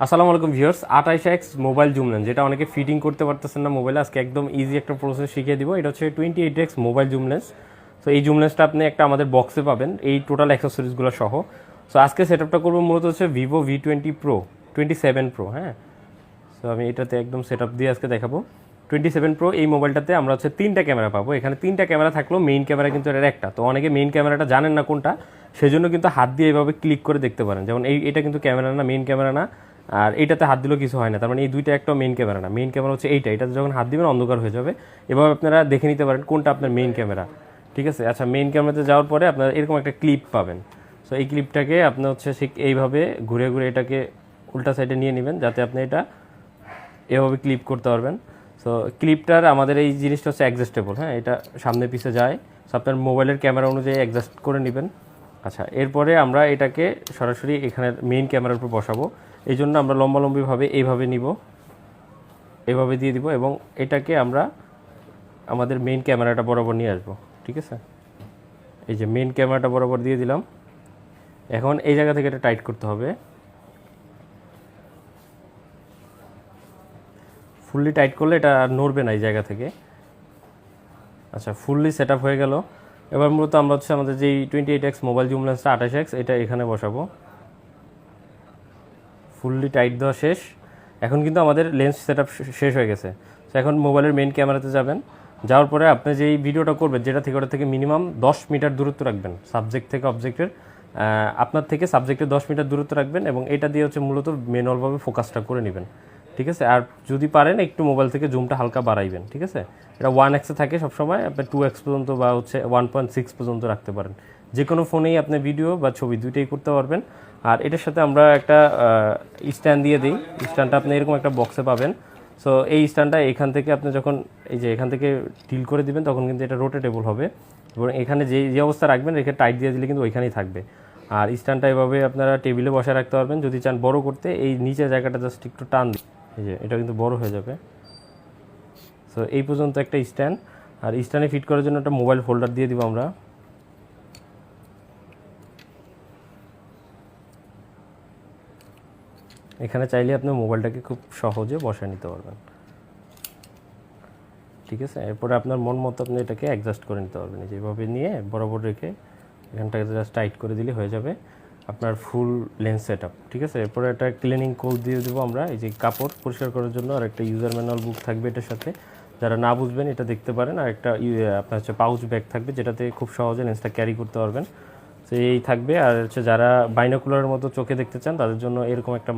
আসসালামু আলাইকুম viewers, 28x mobile zoom lens, যেটা অনেকে ফিটিং করতে পারতেছেন না মোবাইলে, আজকে একদম ইজি একটা প্রসেস শিখিয়ে দিব। এটা হচ্ছে 28x mobile zoom lens. So এই জুম লেন্সটা আপনি একটা আমাদের বক্সে পাবেন এই টোটাল অ্যাক্সেসরিজগুলো সহ। সো আজকে সেটআপটা করবো মূলত হচ্ছে ভিভো V20 Pro 27 Pro। হ্যাঁ, সো আমি এটাতে একদম সেটআপ দিয়ে আজকে দেখাবো। 27 Pro এই মোবাইলটাতে আমরা হচ্ছে 3টা ক্যামেরা পাবো। এখানে 3টা ক্যামেরা থাকলেও মেইন ক্যামেরা কিন্তু এর একটা। তো অনেকে মেইন ক্যামেরাটা জানেন না কোনটা, সেজন্য কিন্তু হাত দিয়ে এভাবে ক্লিক করে দেখতে পারেন। যেমন এটা কিন্তু ক্যামেরা না, মেইন ক্যামেরা না। আর এইটাতে হাত দিলেও কিছু হয় না, তার মানে এই দুইটা একটা মেইন ক্যামেরা না। মেইন ক্যামেরা হচ্ছে এটাতে যখন হাত দিবেন অন্ধকার হয়ে যাবে। এভাবে আপনারা দেখে নিতে পারেন কোনটা আপনার মেইন ক্যামেরা। ঠিক আছে, আচ্ছা, মেইন ক্যামেরাতে যাওয়ার পরে আপনারা এরকম একটা ক্লিপ পাবেন। সো এই ক্লিপটাকে আপনি হচ্ছে ঠিক এইভাবে ঘুরে ঘুরে এটাকে উল্টা সাইডে নিয়ে নেবেন, যাতে আপনি এটা এভাবে ক্লিপ করতে পারবেন। সো ক্লিপটার আমাদের এই জিনিসটা হচ্ছে অ্যাডজাস্টেবল। হ্যাঁ, এটা সামনে পিছে যায়। সো আপনার মোবাইলের ক্যামেরা অনুযায়ী অ্যাডজাস্ট করে নেবেন। আচ্ছা, এরপরে আমরা এটাকে সরাসরি এখানে মেইন ক্যামেরার উপর বসাবো। এই জন্য আমরা লম্বালম্বিভাবে এইভাবে নিব, এভাবে দিয়ে দিব, এবং এটাকে আমরা আমাদের মেইন ক্যামেরাটা বরাবর নিয়ে আসবো। ঠিক আছে, এই যে মেইন ক্যামেরাটা বরাবর দিয়ে দিলাম। এখন এই জায়গা থেকে এটা টাইট করতে হবে। ফুললি টাইট করলে এটা আর নড়বে না এই জায়গা থেকে। আচ্ছা, ফুললি সেট আপ হয়ে গেল। এবার মূলত আমরা হচ্ছে আমাদের যেই 28x মোবাইল জুম লেন্সটা 28x, এটা এখানে বসাবো। ফুললি টাইট দেওয়া শেষ। এখন কিন্তু আমাদের লেন্স সেট আপ শেষ হয়ে গেছে। তো এখন মোবাইলের মেইন ক্যামেরাতে যাবেন। যাওয়ার পরে আপনি যেই ভিডিওটা করবেন, যেটা থেকে ওটা থেকে মিনিমাম 10 মিটার দূরত্ব রাখবেন। সাবজেক্ট থেকে অবজেক্টের, আপনার থেকে সাবজেক্টের 10 মিটার দূরত্ব রাখবেন, এবং এটা দিয়ে হচ্ছে মূলত ম্যানুয়ালভাবে ফোকাসটা করে নেবেন। ঠিক আছে, আর যদি পারেন একটু মোবাইল থেকে জুমটা হালকা বাড়াইবেন। ঠিক আছে, এটা 1x থাকে সবসময়, আপনি 2x পর্যন্ত বা হচ্ছে 1.6 পর্যন্ত রাখতে পারেন। যে কোনো ফোনেই আপনি ভিডিও বা ছবি দুইটাই করতে পারবেন। আর এটার সাথে আমরা একটা স্ট্যান্ড দিয়ে দিই। স্ট্যান্ডটা আপনি এরকম একটা বক্সে পাবেন। সো এই স্ট্যান্ডটা এখান থেকে আপনি যখন এই যে এখান থেকে ডিল করে দিবেন, তখন কিন্তু এটা রোটেটেবল হবে, এবং এখানে যে অবস্থা রাখবেন রেখে টাইট দিয়ে দিলে কিন্তু ওইখানেই থাকবে। আর স্ট্যান্ডটা এভাবে আপনারা টেবিলে বসায় রাখতে পারবেন। যদি চান বড় করতে, এই নিচের জায়গাটা জাস্ট একটু টান দিই, এই যে এটা কিন্তু বড় হয়ে যাবে। সো এই পর্যন্ত একটা স্ট্যান্ড। আর স্ট্যান্ডে ফিট করার জন্য একটা মোবাইল ফোল্ডার দিয়ে দিব আমরা। এখানে চাইলে আপনি মোবাইলটাকে খুব সহজে বসায় নিতে পারবেন। ঠিক আছে, এরপরে আপনার মন মতো আপনি এটাকে অ্যাডজাস্ট করে নিতে পারবেন। যেভাবে নিয়ে বরাবর রেখে এখানটাকে জাস্ট টাইট করে দিলে হয়ে যাবে আপনার ফুল লেন্স সেট আপ। ঠিক আছে, এরপরে একটা ক্লিনিং কোড দিয়ে দেবো আমরা, এই যে কাপড় পরিষ্কার করার জন্য। আর একটা ইউজার ম্যানুয়াল বুক থাকবে এটার সাথে, যারা না বুঝবেন এটা দেখতে পারেন। আর একটা আপনার হচ্ছে পাউচ ব্যাগ থাকবে, যেটাতে খুব সহজে লেন্সটা ক্যারি করতে পারবেন। তো এই থাকবে। আর হচ্ছে যারা বাইনোকুলারের মতো চোখে দেখতে চান, তাদের জন্য এরকম একটা